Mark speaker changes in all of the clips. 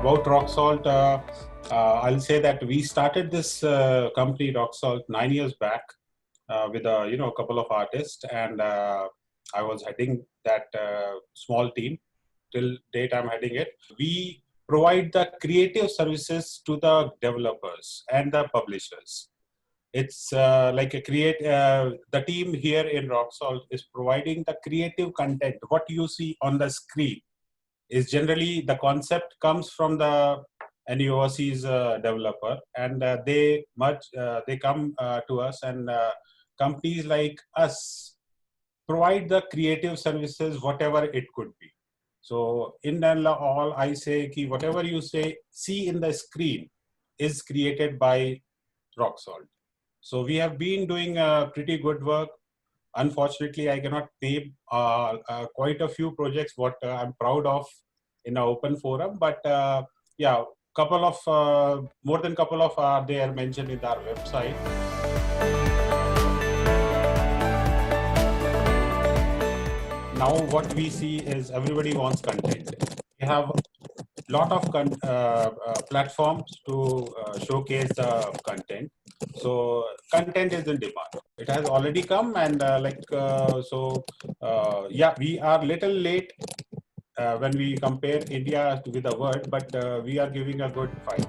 Speaker 1: About Rock Salt, I'll say that we started this company Rock Salt 9 years back with a couple of artists, and I was heading that small team. Till date, I'm heading it. We provide the creative services to the developers and the publishers. It's like the team here in Rock Salt is providing the creative content. What you see on the screen is generally the concept comes from any overseas developer, and they come to us, and companies like us provide the creative services, whatever it could be. So in all, I say ki whatever you see in the screen is created by Rock Salt. So we have been doing pretty good work. Unfortunately, I cannot name quite a few projects what I'm proud of in an open forum, but yeah, more than couple of are there mentioned in our website. Now what we see is everybody wants content. We have a lot of platforms to showcase the content. So content is in demand. It has already come, and yeah, we are little late when we compare India with the world, but we are giving a good fight.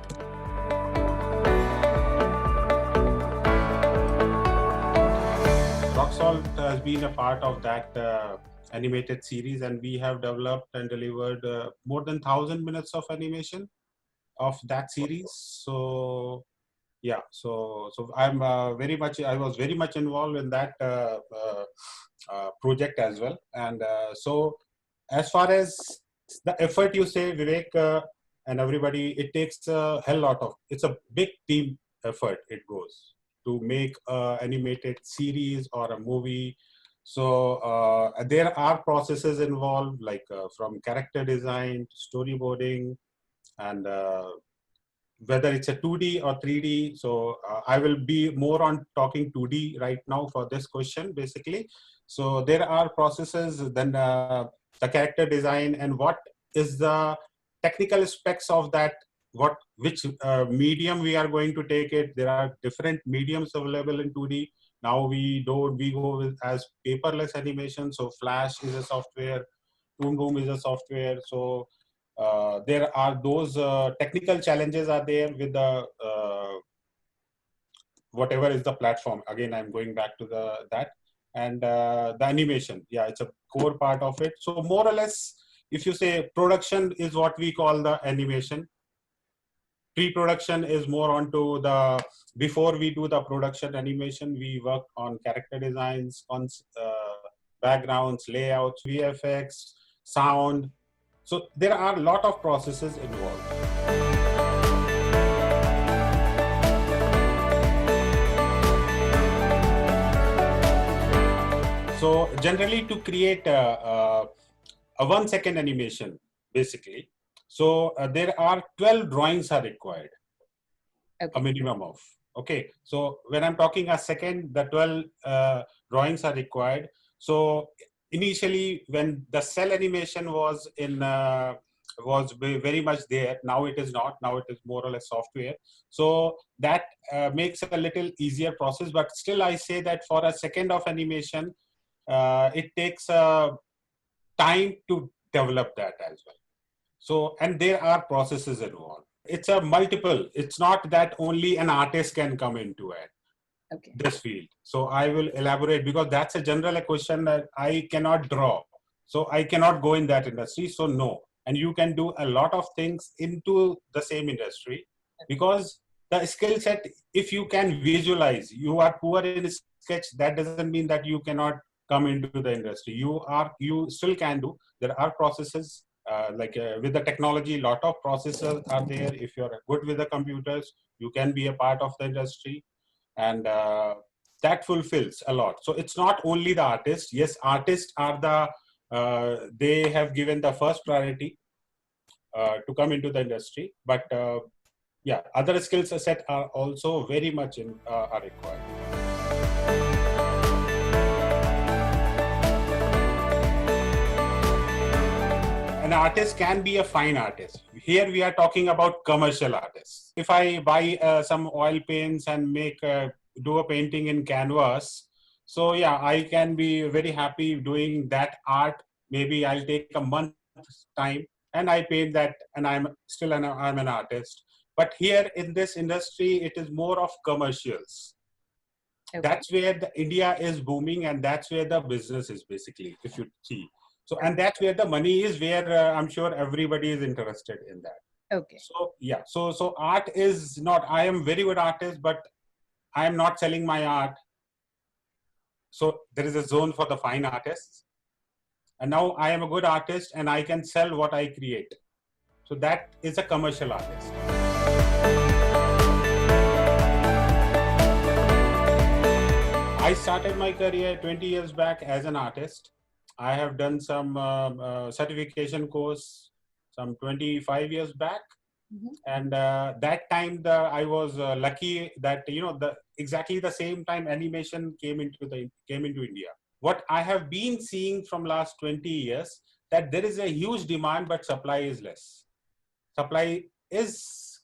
Speaker 1: Rock Salt has been a part of that animated series, and we have developed and delivered more than 1,000 minutes of animation of that series. So yeah, so I was very much involved in that project as well. And so as far as the effort you say, Vivek, and everybody, it takes a hell lot of, it's a big team effort it goes to make an animated series or a movie. So there are processes involved, like from character design to storyboarding, and whether it's a 2D or 3D. So I will be more on talking 2D right now for this question, basically. So there are processes, then the character design, and what is the technical specs of that, which medium we are going to take it. There are different mediums available in 2D. Now we go with as paperless animation. So Flash is a software, Toon Boom is a software. So there are those technical challenges are there with the whatever is the platform. Again, I'm going back to that, and the animation. Yeah, it's a core part of it. So more or less, if you say production is what we call the animation. Pre-production is more onto before we do the production animation, we work on character designs, backgrounds, layouts, VFX, sound. So there are a lot of processes involved. So generally to create a 1 second animation, basically, so there are 12 drawings are required, okay. A minimum of. Okay, so when I'm talking a second, the 12 drawings are required. So initially, when the cell animation was very much there, now it is not. Now it is more or less software. So that makes a little easier process. But still, I say that for a second of animation, it takes time to develop that as well. So, and there are processes involved. It's a multiple. It's not that only an artist can come into it. Okay. This field. So I will elaborate, because that's a general question that I cannot draw. So I cannot go in that industry. So no. And you can do a lot of things into the same industry, because the skill set, if you can visualize, you are poor in sketch, that doesn't mean that you cannot come into the industry. You still can do. There are processes. With the technology, a lot of processes are there. If you're good with the computers, you can be a part of the industry, and that fulfills a lot. So it's not only the artists. Yes, artists are they have given the first priority to come into the industry, but yeah, other skills set are also very much are required. an artist can be a fine artist. Here we are talking about commercial artists. If I buy some oil paints and do a painting in canvas, so yeah, I can be very happy doing that art. Maybe I'll take a month time and I paint that, and I'm an artist. But here in this industry, it is more of commercials. Okay. That's where the India is booming, and that's where the business is basically, if you see. So, and that's where the money is, where I'm sure everybody is interested in that.
Speaker 2: Okay.
Speaker 1: So, yeah. So art is not, I am very good artist, but I am not selling my art. So there is a zone for the fine artists. And now I am a good artist and I can sell what I create. So that is a commercial artist. I started my career 20 years back as an artist. I have done some certification course some 25 years back. Mm-hmm. And that time I was lucky that, exactly the same time animation came into India. What I have been seeing from last 20 years, that there is a huge demand, but supply is less. Supply is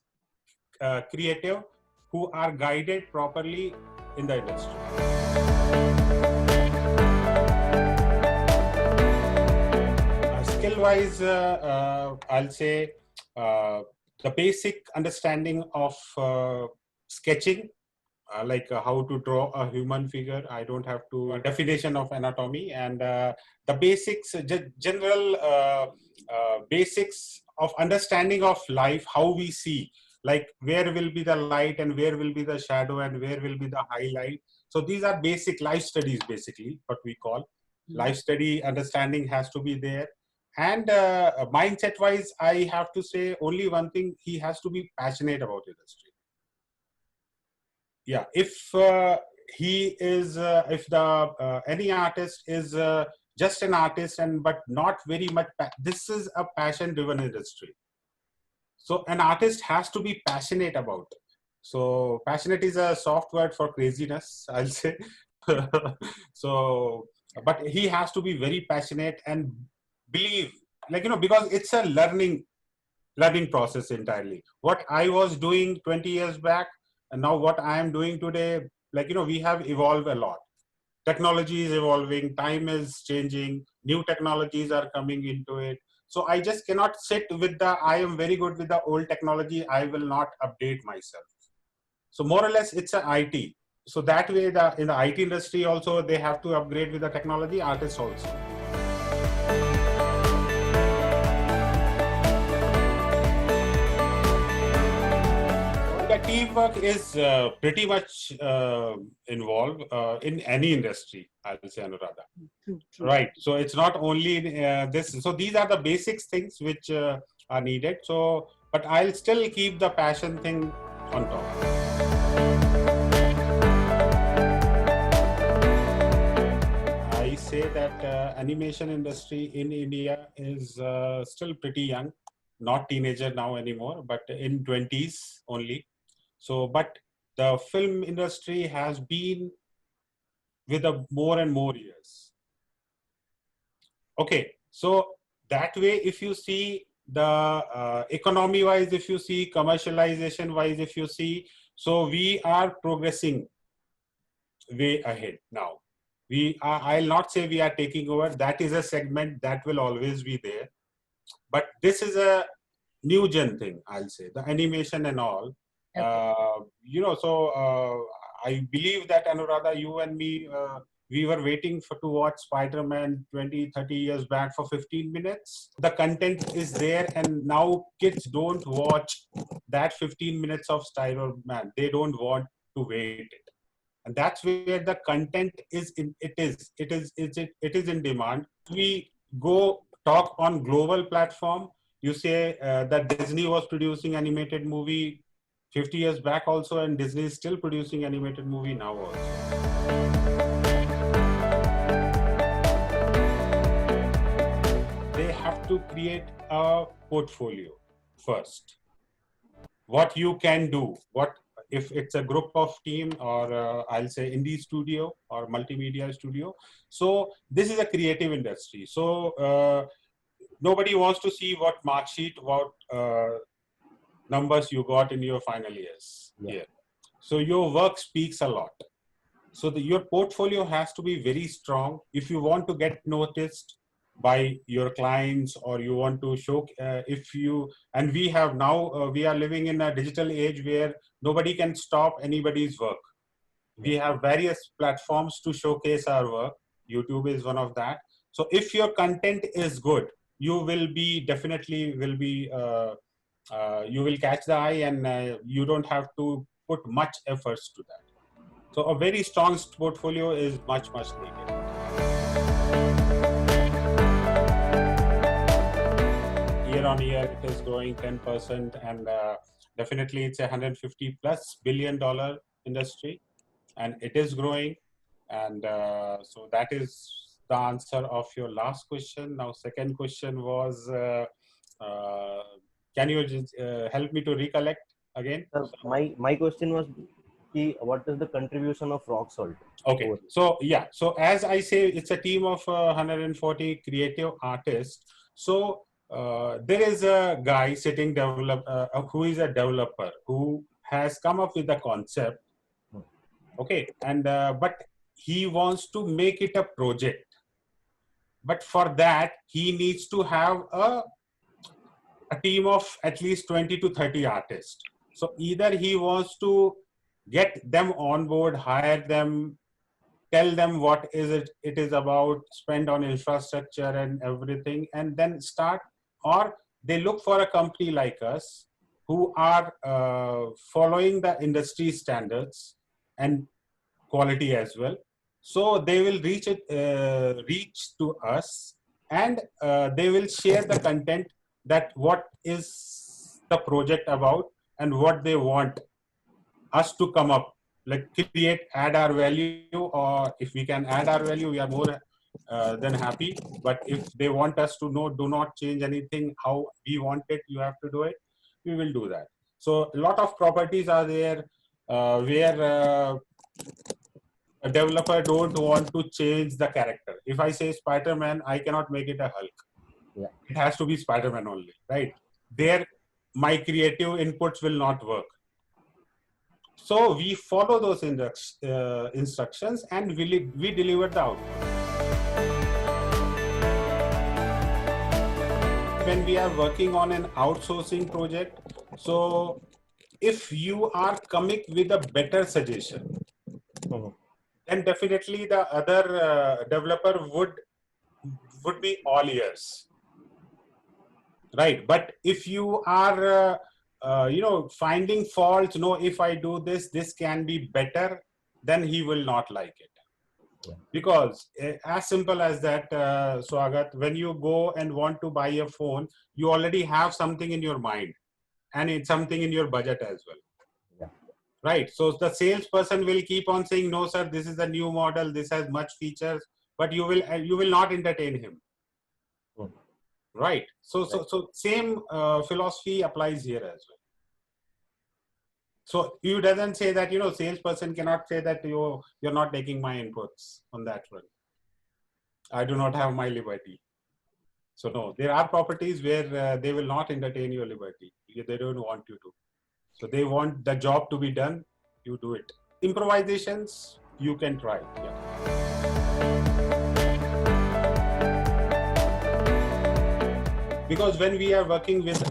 Speaker 1: creative who are guided properly in the industry. Skill-wise, I'll say the basic understanding of sketching, like how to draw a human figure. I don't have to definition of anatomy, and the basics, general basics of understanding of life, how we see, like where will be the light and where will be the shadow and where will be the highlight. So these are basic life studies, basically what we call life study understanding has to be there. And mindset wise, I have to say only one thing: he has to be passionate about industry. Yeah, if he is, if the any artist is just an artist but not very much, this is a passion-driven industry. So an artist has to be passionate about it. So passionate is a soft word for craziness, I'll say. So, but he has to be very passionate and believe, because it's a learning process entirely. What I was doing 20 years back and now what I am doing today, we have evolved a lot. Technology is evolving, time is changing, new technologies are coming into it. So I just cannot sit with I am very good with the old technology, I will not update myself. So more or less it's a IT. So that way in the IT industry also, they have to upgrade with the technology, artists also. The teamwork is pretty much involved in any industry, I will say, Anuradha.
Speaker 2: True.
Speaker 1: Right. So it's not only this. So these are the basics things which are needed. So, but I'll still keep the passion thing on top. I say that animation industry in India is still pretty young, not teenager now anymore, but in 20s only. So, but the film industry has been with more and more years. Okay, so that way, if you see the economy-wise, if you see commercialization-wise, if you see, so we are progressing way ahead now. I'll not say we are taking over. That is a segment that will always be there. But this is a new gen thing, I'll say, the animation and all. Okay. So I believe that, Anuradha, you and me, we were waiting to watch Spider-Man 20, 30 years back for 15 minutes. The content is there, and now kids don't watch that 15 minutes of Spider-Man. They don't want to wait it. And that's where the content is it is in demand. We go talk on global platform. You say that Disney was producing animated movie 50 years back also, and Disney is still producing animated movie now also. They have to create a portfolio first. What you can do, if it's a group of team, or I'll say indie studio or multimedia studio. So this is a creative industry. So nobody wants to see what mark sheet, what numbers you got in your final years here. So your work speaks a lot. So your portfolio has to be very strong if you want to get noticed by your clients, or you want to show if you, and we have now, we are living in a digital age where nobody can stop anybody's work. We have various platforms to showcase our work. YouTube is one of that. So if your content is good, you will be definitely will be, you will catch the eye, and you don't have to put much efforts to that. So a very strong portfolio is much, much needed. Year on year, it is growing 10%, and definitely it's a $150+ billion industry, and it is growing. And so that is the answer of your last question. Now, second question was, can you just, help me to recollect again?
Speaker 2: My question was, what is the contribution of Rock Salt?
Speaker 1: Okay, so yeah, so as I say, it's a team of 140 creative artists. So there is a guy sitting who is a developer who has come up with the concept. Okay, and but he wants to make it a project. But for that, he needs to have a team of at least 20 to 30 artists. So either he wants to get them on board, hire them, tell them what is it is about, spend on infrastructure and everything, and then start, or they look for a company like us who are following the industry standards and quality as well. So they will reach to us, and they will share the content, that what is the project about and what they want us to come up, like create, add our value, or if we can add our value, we are more than happy. But if they want us to know, do not change anything, how we want it, you have to do it, we will do that. So a lot of properties are there where a developer don't want to change the character. If I say Spider-Man, I cannot make it a Hulk. It has to be Spider-Man only, right? There, my creative inputs will not work. So we follow those instructions, and we deliver the output. When we are working on an outsourcing project, so if you are coming with a better suggestion, then definitely the other developer would be all ears, right? But if you are finding faults, no, if I do this, this can be better, then he will not like it. Because as simple as that, Swagat, when you go and want to buy a phone, you already have something in your mind, and it's something in your budget as well. Right. So the salesperson will keep on saying, no, sir, this is a new model, this has much features, but you will not entertain him. Right. So same philosophy applies here as well. So you doesn't say that, salesperson cannot say that you're not taking my inputs on that one. I do not have my liberty. So no, there are properties where they will not entertain your liberty. They don't want you to. So they want the job to be done, you do it. Improvisations, you can try. Yeah. Because when we are working with,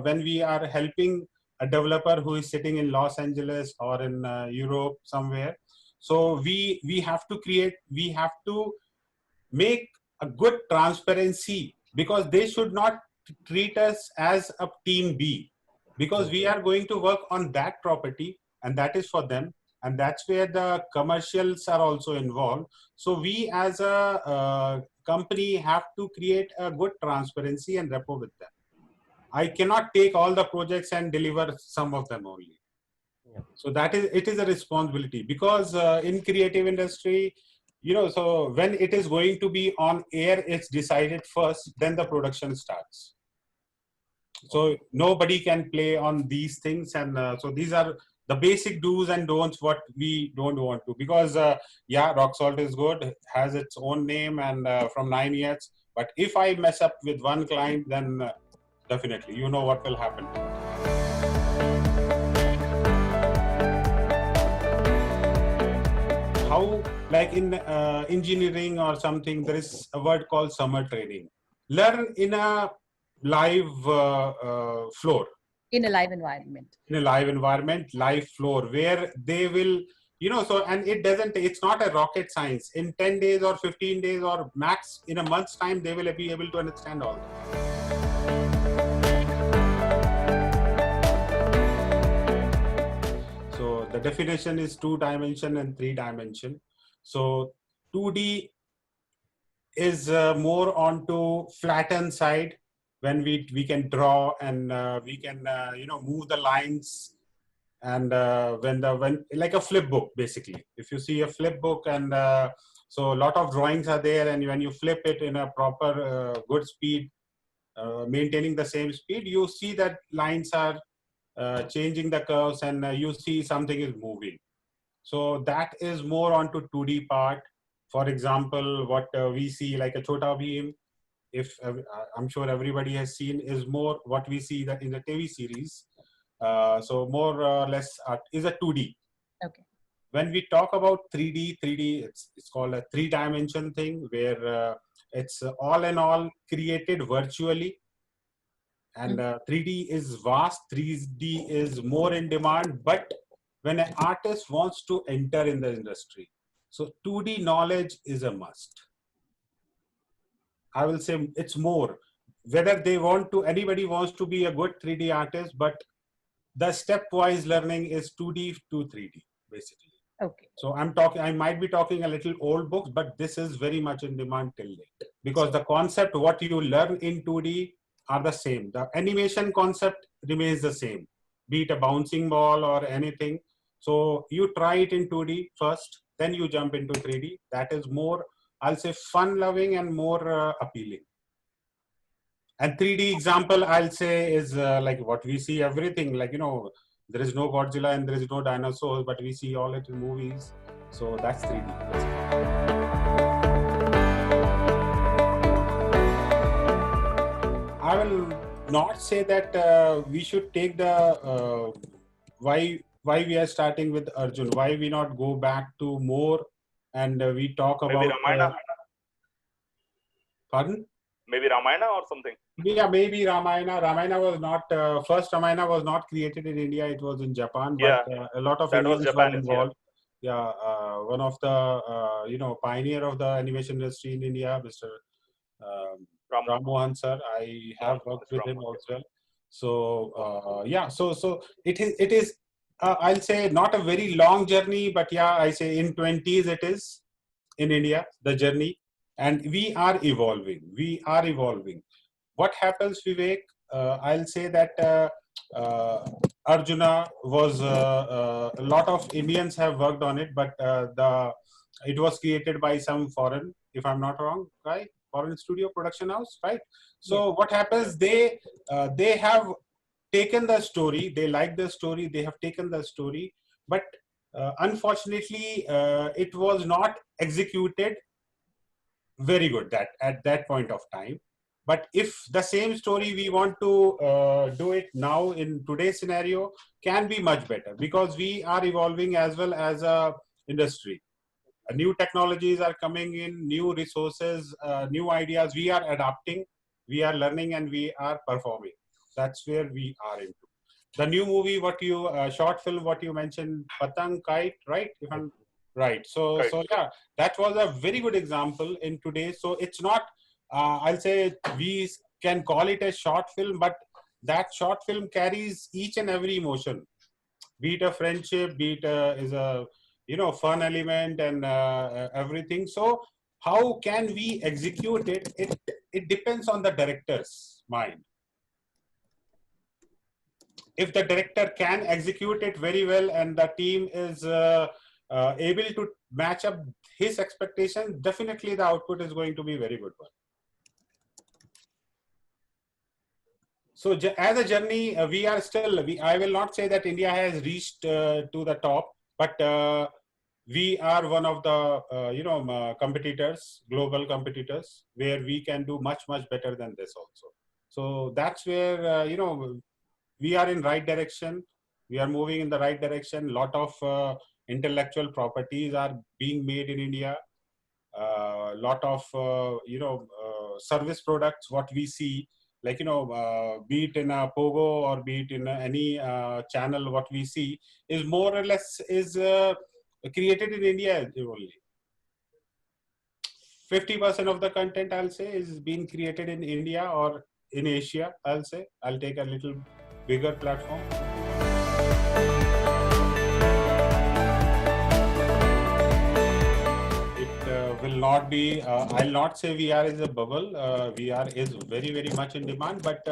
Speaker 1: when we are helping a developer who is sitting in Los Angeles or in Europe somewhere, so we have to make a good transparency, because they should not treat us as a team B, because we are going to work on that property, and that is for them, and that's where the commercials are also involved. So we as a company have to create a good transparency and rapport with them. I cannot take all the projects and deliver some of them only. So it is a responsibility, because in creative industry, so when it is going to be on air, it's decided first, then the production starts. So nobody can play on these things, and so these are the basic do's and don'ts what we don't want to, because Rock Salt is good, has its own name, and from 9 years, But if I mess up with one client, then definitely, you know what will happen. How, like in engineering or something, there is a word called summer training. Learn in a live floor.
Speaker 3: In a live environment.
Speaker 1: In a live environment, live floor, where they will, so, and it's not a rocket science. In 10 days or 15 days or max in a month's time, they will be able to understand all this. So the definition is 2-dimension and 3-dimension. So 2D is more onto flattened side, when we can draw and we can move the lines, and when like a flip book, basically. If you see a flip book, and so a lot of drawings are there, and when you flip it in a proper good speed, maintaining the same speed, you see that lines are changing the curves, and you see something is moving. So that is more onto 2D part. For example, what we see like a Chota Bheem, if I'm sure everybody has seen, is more what we see that in the TV series. So more or less is a 2D.
Speaker 3: Okay.
Speaker 1: When we talk about 3D, it's called a 3-dimension thing, where it's all in all created virtually. And 3D is vast, 3D is more in demand, but when an artist wants to enter in the industry, so 2D knowledge is a must. I will say it's more, whether anybody wants to be a good 3D artist, but the stepwise learning is 2D to 3D, basically.
Speaker 3: Okay.
Speaker 1: So I might be talking a little old books, but this is very much in demand till date, because the concept, what you learn in 2D are the same. The animation concept remains the same, be it a bouncing ball or anything. So you try it in 2D first, then you jump into 3D. That is more, I'll say, fun loving and more appealing. And 3D example, I'll say, is like what we see everything, like, there is no Godzilla and there is no dinosaurs, but we see all it in movies. So that's 3D. I will not say that we should take the why we are starting with Arjun. Why we not go back to more and we talk about
Speaker 4: maybe Ramayana.
Speaker 1: Pardon?
Speaker 4: Maybe Ramayana or something.
Speaker 1: Yeah, maybe Ramayana. Ramayana was not first. Ramayana was not created in India. It was in Japan. But a lot of Indians were involved. Yeah, one of the pioneer of the animation industry in India, Mr. Ram Mohan sir. I have worked with him also. So so it is. I'll say not a very long journey, but yeah, I say in 20s it is in India, the journey, and we are evolving. What happens, Vivek? I'll say that Arjuna was a lot of Indians have worked on it, but it was created by some foreign, if I'm not wrong, right? Foreign studio production house, right? So what happens? They have taken the story. They like the story. They have taken the story, but unfortunately, it was not executed very good at that point of time. But if the same story we want to do it now in today's scenario, can be much better, because we are evolving as well as a industry. New technologies are coming in, new resources, new ideas. We are adapting, we are learning, and we are performing. That's where we are into. The new movie, short film, what you mentioned, Patang Kite, right? If I'm right. So yeah, that was a very good example in today. So it's not, I'll say we can call it a short film, but that short film carries each and every emotion, be it a friendship, be it is a fun element and everything. So how can we execute it? It depends on the director's mind. If the director can execute it very well and the team is able to match up his expectations, definitely the output is going to be very good one. So as a journey, we are still, I will not say that India has reached to the top, but we are one of the competitors, global competitors, where we can do much better than this also. So that's where we are in right direction. We are moving in the right direction. Lot of intellectual properties are being made in India. Lot of service products what we see, like be it in a Pogo or be it in any channel, what we see is more or less is created in India only. 50% of the content, I'll say, is being created in India or in Asia. I'll say I'll take a little bigger platform. Will not be, I'll not say VR is a bubble. VR is very much in demand, but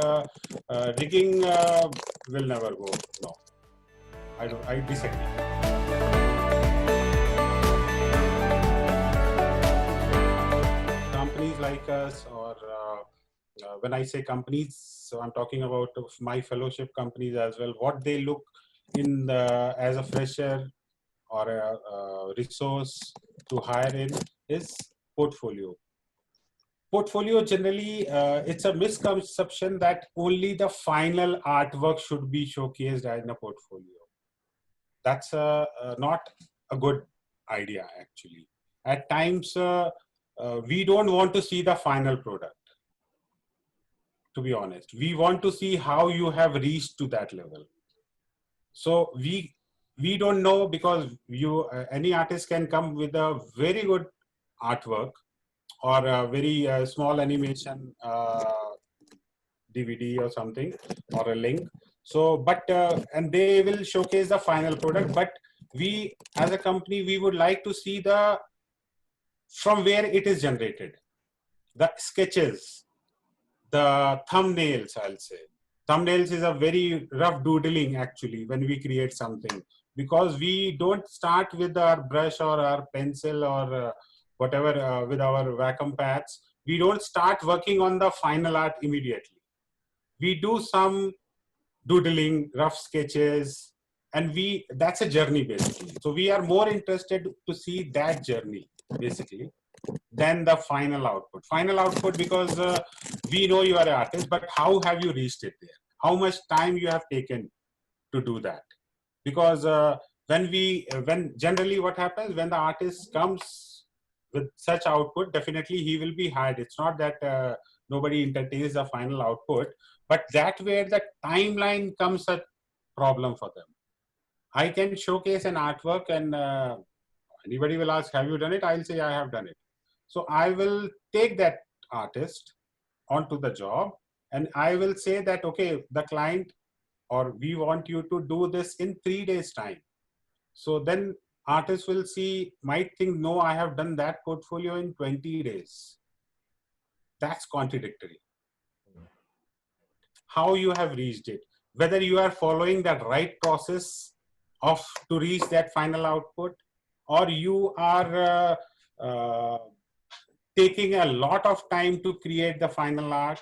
Speaker 1: rigging will never go. No, I disagree. Companies like us, or when I say companies, so I'm talking about my fellowship companies as well. What they look in as a fresher or a resource to hire in is portfolio. Portfolio generally, it's a misconception that only the final artwork should be showcased in a portfolio. That's not a good idea, actually. At times, we don't want to see the final product, to be honest. We want to see how you have reached to that level. So we don't know, because any artist can come with a very good artwork or a very small animation DVD or something, or a link. So, but and they will showcase the final product. But we, as a company, we would like to see from where it is generated, the sketches, the thumbnails. I'll say thumbnails is a very rough doodling, actually, when we create something, because we don't start with our brush or our pencil or whatever with our vacuum pads. We don't start working on the final art immediately. We do some doodling, rough sketches, and that's a journey, basically. So we are more interested to see that journey, basically, than the final output. Final output, because we know you are an artist, but how have you reached it there? How much time you have taken to do that? Because when generally what happens when the artist comes with such output, definitely he will be hired. It's not that nobody entertains the final output, but that where the timeline comes a problem for them. I can showcase an artwork and anybody will ask, have you done it? I'll say I have done it. So I will take that artist onto the job and I will say that, okay, the client, or we want you to do this in 3 days time. So then artists will might think, no, I have done that portfolio in 20 days. That's contradictory. How you have reached it, whether you are following that right process to reach that final output, or you are taking a lot of time to create the final art.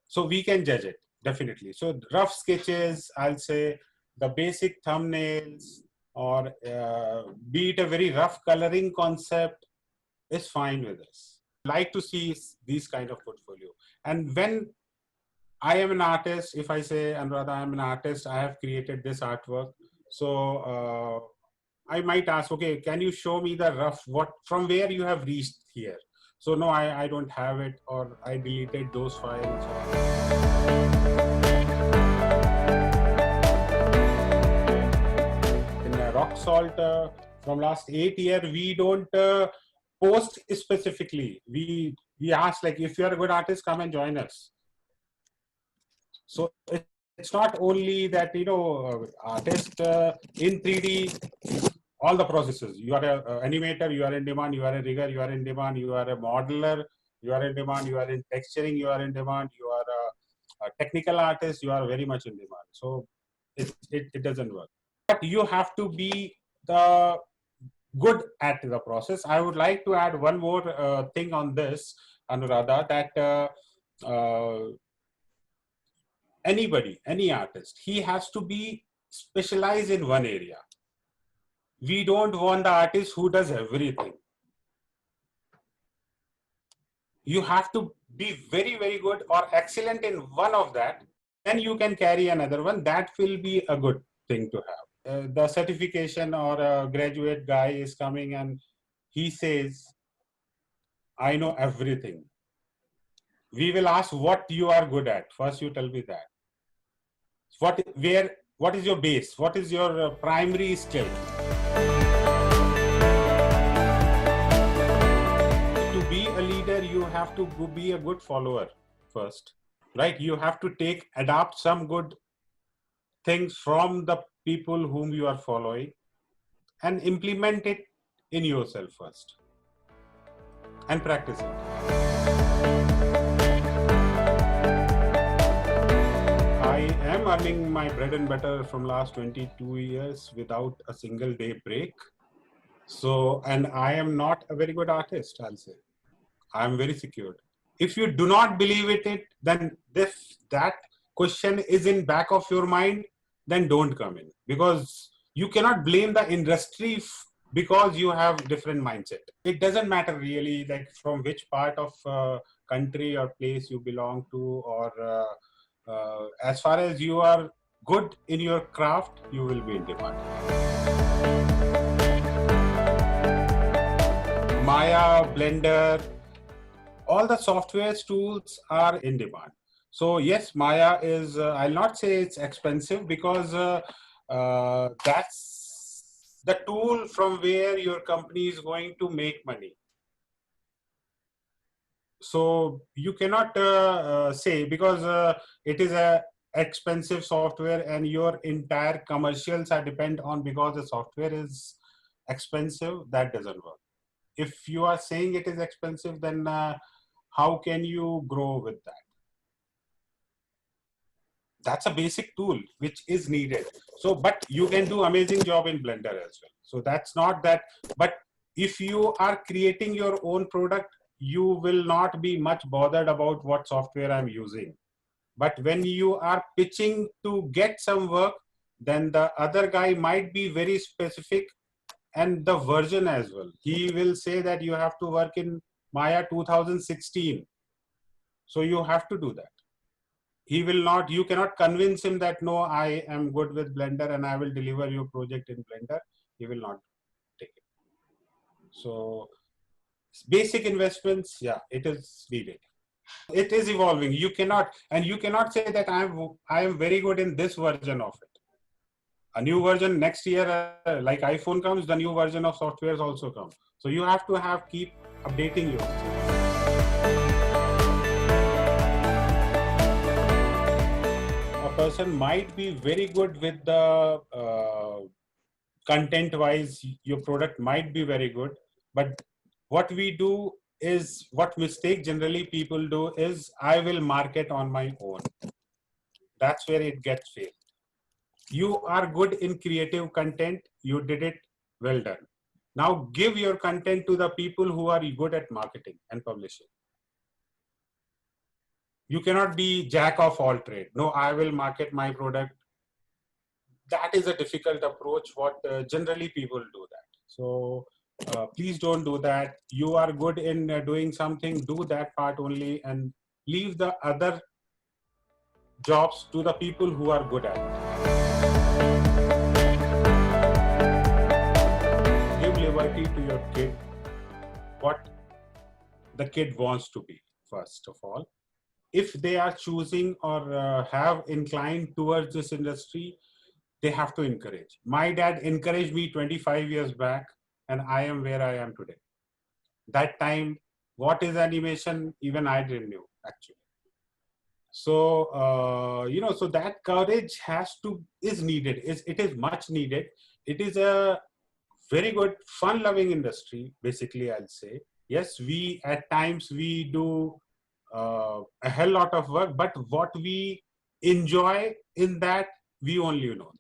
Speaker 1: So we can judge it, definitely. So rough sketches, I'll say, the basic thumbnails, or be it a very rough coloring concept, is fine with us. Like to see these kind of portfolio. And when I am an artist, if I say, Anuradha, I am an artist, I have created this artwork. So I might ask, okay, can you show me the rough, from where you have reached here? So no, I don't have it, or I deleted those files. In Rock Salt, from last 8 years, we don't post specifically. We ask, like, if you're a good artist, come and join us. So it's not only that, artist in 3D, all the processes. You are an animator, you are in demand. You are a rigger, you are in demand. You are a modeler, you are in demand. You are in texturing, you are in demand. You are a technical artist, you are very much in demand. So it doesn't work. But you have to be good at the process. I would like to add one more thing on this, Anuradha, that anybody, any artist, he has to be specialized in one area. We don't want the artist who does everything. You have to be very, very good or excellent in one of that. Then you can carry another one. That will be a good thing to have. The certification or a graduate guy is coming and he says, I know everything. We will ask what you are good at. First, you tell me that. What is your base? What is your primary skill? To be a leader, you have to be a good follower first, right? You have to adapt some good things from the people whom you are following and implement it in yourself first and practice it. I am earning my bread and butter from last 22 years without a single day break. So, and I am not a very good artist, I'll say. I am very secured. If you do not believe it, then that question is in back of your mind, then don't come in, because you cannot blame the industry because you have different mindset. It doesn't matter really like from which part of country or place you belong to, or as far as you are good in your craft, you will be in demand. Maya, Blender, all the software tools are in demand. So yes, Maya is, I'll not say it's expensive, because that's the tool from where your company is going to make money. So you cannot say because it is a expensive software and your entire commercials are depend on because the software is expensive, that doesn't work. If you are saying it is expensive, then how can you grow with that? That's a basic tool which is needed. So, but you can do amazing job in Blender as well. So that's not that, but if you are creating your own product, you will not be much bothered about what software I'm using. But when you are pitching to get some work, then the other guy might be very specific, and the version as well. He will say that you have to work in Maya 2016. So you have to do that. He will not, you cannot convince him that no, I am good with Blender and I will deliver your project in Blender. He will not take it. So basic investments, yeah, it is needed. It is evolving. You cannot, and you cannot say that I am very good in this version of it. A new version next year, like iPhone comes, the new version of softwares also come. So you have to keep updating yourself. A person might be very good with the content wise, your product might be very good, but what we do is, what mistake generally people do is, I will market on my own. That's where it gets failed. You are good in creative content, you did it, well done. Now give your content to the people who are good at marketing and publishing. You cannot be jack of all trade. No, I will market my product. That is a difficult approach, what generally people do that. So please don't do that. You are good in doing something, do that part only, and leave the other jobs to the people who are good at it. Give liberty to your kid, what the kid wants to be, first of all. If they are choosing or have inclined towards this industry, they have to encourage. My dad encouraged me 25 years back, and I am where I am today. That time, what is animation? Even I didn't know, actually. So, so that courage is needed. It is much needed. It is a very good, fun-loving industry, basically, I'll say. Yes, at times we do a hell lot of work, but what we enjoy in that, we only know that.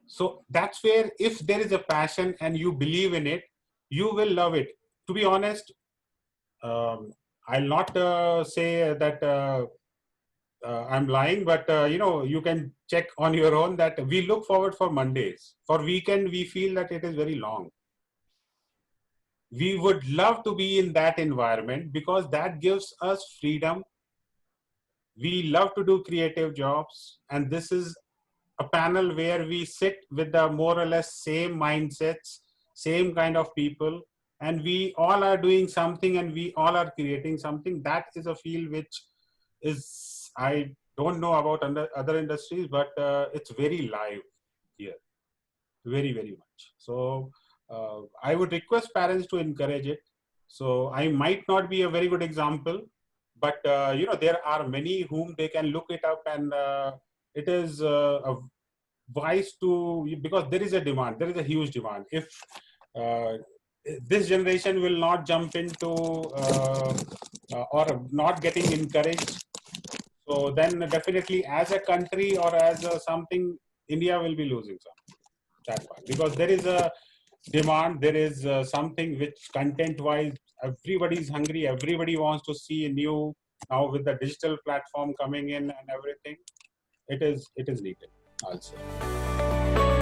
Speaker 1: So that's where, if there is a passion and you believe in it, you will love it. To be honest, I'll not say that I'm lying, but you can check on your own that we look forward for Mondays. For weekend, we feel that it is very long. We would love to be in that environment because that gives us freedom. We love to do creative jobs, and this is a panel where we sit with the more or less same mindsets, same kind of people, and we all are doing something and we all are creating something. That is a field which is, I don't know about other industries, but it's very live here, very, very much. So I would request parents to encourage it. So I might not be a very good example, but there are many whom they can look it up, and it is a wise to, because there is a demand, there is a huge demand. If uh, this generation will not jump into or not getting encouraged, so then definitely as a country or as a something, India will be losing something. That part, because there is a demand, there is something which content wise everybody is hungry, everybody wants to see a new. Now with the digital platform coming in and everything, it is needed, I'll say.